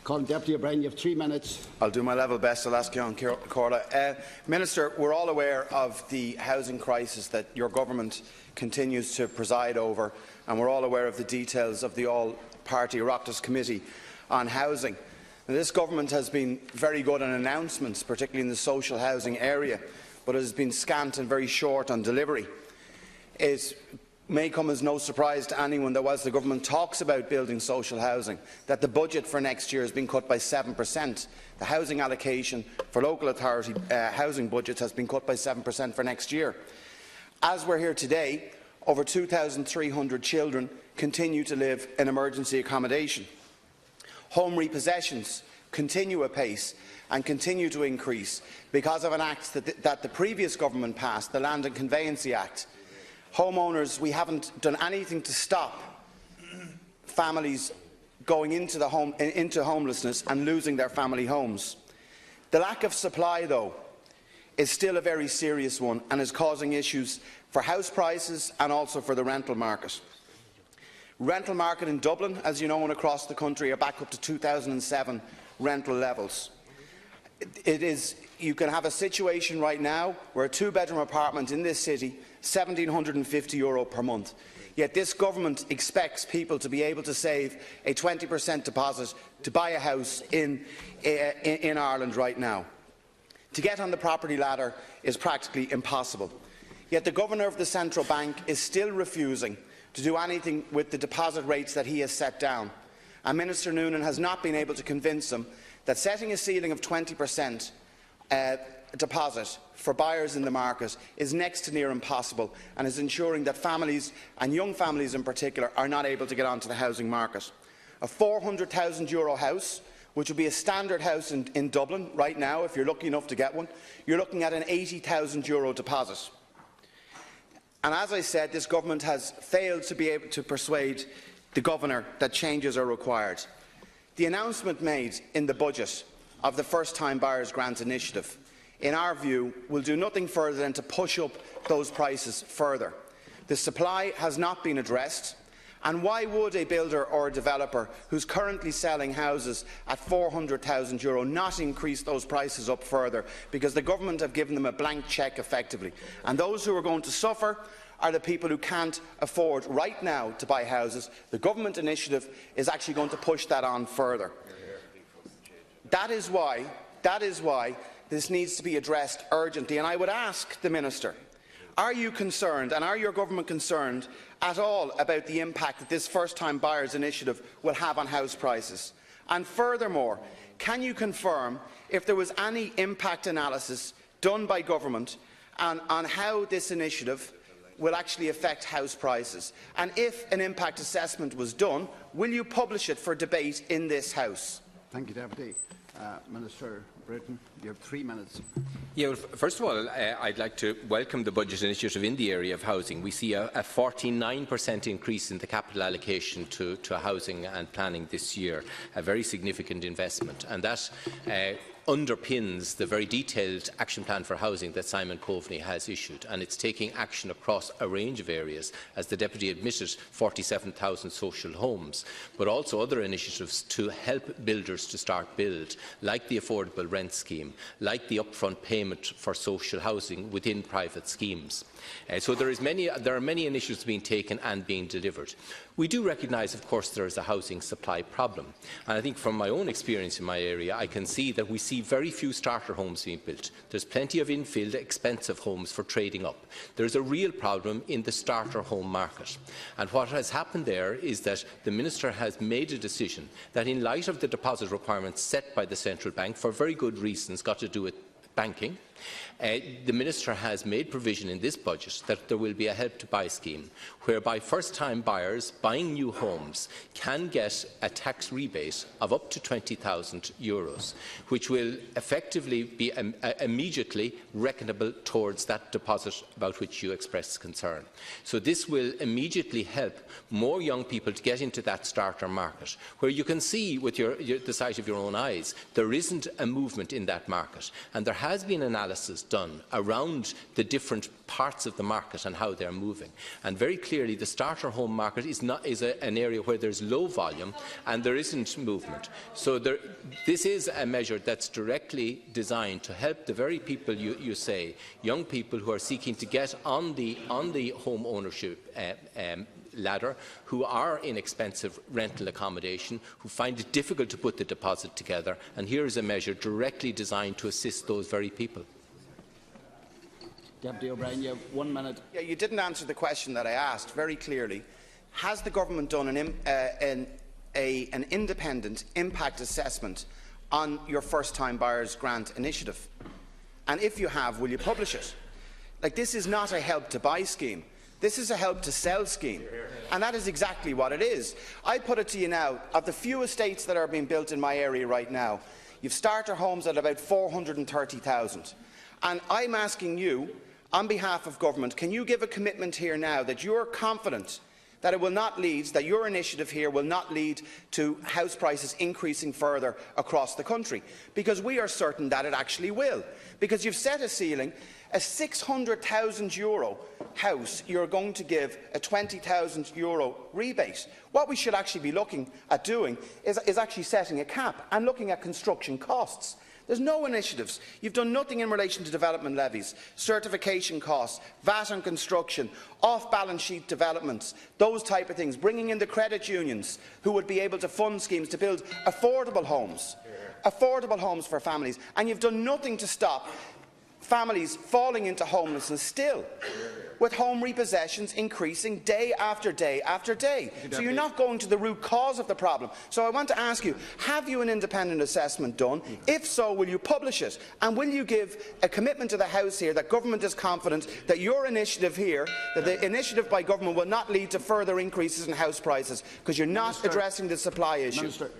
Colin Deputy O'Brien, you have 3 minutes. I'll do my level best. I'll ask you on Corla. Minister, we're all aware of the housing crisis that your government continues to preside over, and we're all aware of the details of the all-party Oireachtas Committee on Housing. Now, this government has been very good on announcements, particularly in the social housing area, but it has been scant and very short on delivery. It may come as no surprise to anyone that whilst the government talks about building social housing, that the budget for next year has been cut by 7%. The housing allocation for local authority housing budgets has been cut by 7% for next year. As we're here today, over 2,300 children continue to live in emergency accommodation. Home repossessions continue apace and continue to increase because of an act that the previous government passed, the Land and Conveyancy Act. Homeowners, we haven't done anything to stop families going into homelessness and losing their family homes. The lack of supply, though, is still a very serious one and is causing issues for house prices and also for the rental market. Rental market in Dublin, as you know, and across the country, are back up to 2007 rental levels. You can have a situation right now where a two-bedroom apartment in this city, €1,750 per month. Yet this government expects people to be able to save a 20% deposit to buy a house in Ireland right now. To get on the property ladder is practically impossible. Yet the Governor of the Central Bank is still refusing to do anything with the deposit rates that he has set down. And Minister Noonan has not been able to convince him that setting a ceiling of 20% deposit for buyers in the market is next to near impossible and is ensuring that families, and young families in particular, are not able to get onto the housing market. A €400,000 house, which would be a standard house in Dublin right now, if you're lucky enough to get one, you're looking at an €80,000 deposit. And as I said, this government has failed to be able to persuade the Governor that changes are required. The announcement made in the budget of the First Time Buyers Grant initiative, in our view, will do nothing further than to push up those prices further. The supply has not been addressed, and why would a builder or a developer who's currently selling houses at €400,000 not increase those prices up further? Because the government have given them a blank cheque effectively, and those who are going to suffer are the people who can't afford right now to buy houses. The government initiative is actually going to push that on further. That is why this needs to be addressed urgently. And I would ask the Minister, are you concerned, and are your government concerned at all about the impact that this First-Time Buyers initiative will have on house prices? And furthermore, can you confirm if there was any impact analysis done by government on how this initiative will actually affect house prices? And if an impact assessment was done, will you publish it for debate in this House? Thank you, Deputy. Minister Britton, you have 3 minutes. Yeah, well, first of all, I'd like to welcome the budget initiative in the area of housing. We see a 49% increase in the capital allocation to housing and planning this year, a very significant investment, and that underpins the very detailed action plan for housing that Simon Coveney has issued, and it's taking action across a range of areas. As the Deputy admitted, 47,000 social homes, but also other initiatives to help builders to start build, like the affordable rent scheme, like the upfront payment for social housing within private schemes. So there are many initiatives being taken and being delivered. We do recognise, of course, there is a housing supply problem, and I think from my own experience in my area, I can see that we see very few starter homes being built. There's plenty of infill, expensive homes for trading up. There's a real problem in the starter home market, and what has happened there is that the Minister has made a decision that, in light of the deposit requirements set by the Central Bank, for very good reasons, got to do with banking, the Minister has made provision in this budget that there will be a Help to Buy scheme, whereby first-time buyers buying new homes can get a tax rebate of up to €20,000, which will effectively be immediately reckonable towards that deposit about which you expressed concern. So this will immediately help more young people to get into that starter market, where you can see with the sight of your own eyes there isn't a movement in that market, and there has been analysis analysis done around the different parts of the market and how they're moving. And very clearly, the starter home market is an area where there's low volume and there isn't movement. So this is a measure that's directly designed to help the very people you say, young people who are seeking to get on the home ownership ladder, who are in expensive rental accommodation, who find it difficult to put the deposit together. And here is a measure directly designed to assist those very people. Deputy O'Brien, you have 1 minute. Yeah, you didn't answer the question that I asked very clearly. Has the government done an independent impact assessment on your first-time buyers grant initiative? And if you have, will you publish it? Like, this is not a help to buy scheme. This is a help to sell scheme, and that is exactly what it is. I put it to you now, of the few estates that are being built in my area right now, you've starter homes at about 430,000. And I'm asking you, on behalf of government, can you give a commitment here now that you're confident that it will not lead, that your initiative here will not lead to house prices increasing further across the country? Because we are certain that it actually will. Because you've set a ceiling, a €600,000 house, you're going to give a €20,000 rebate. What we should actually be looking at doing is actually setting a cap and looking at construction costs. There's no initiatives. You've done nothing in relation to development levies, certification costs, VAT on construction, off-balance sheet developments, those type of things, bringing in the credit unions who would be able to fund schemes to build affordable homes for families. And you've done nothing to stop families falling into homelessness still, with home repossessions increasing day after day after day. So you're not going to the root cause of the problem. So I want to ask you, have you an independent assessment done? If so, will you publish it? And will you give a commitment to the House here that government is confident that your initiative here, that the initiative by government will not lead to further increases in house prices, because you're not addressing the supply issue? Minister.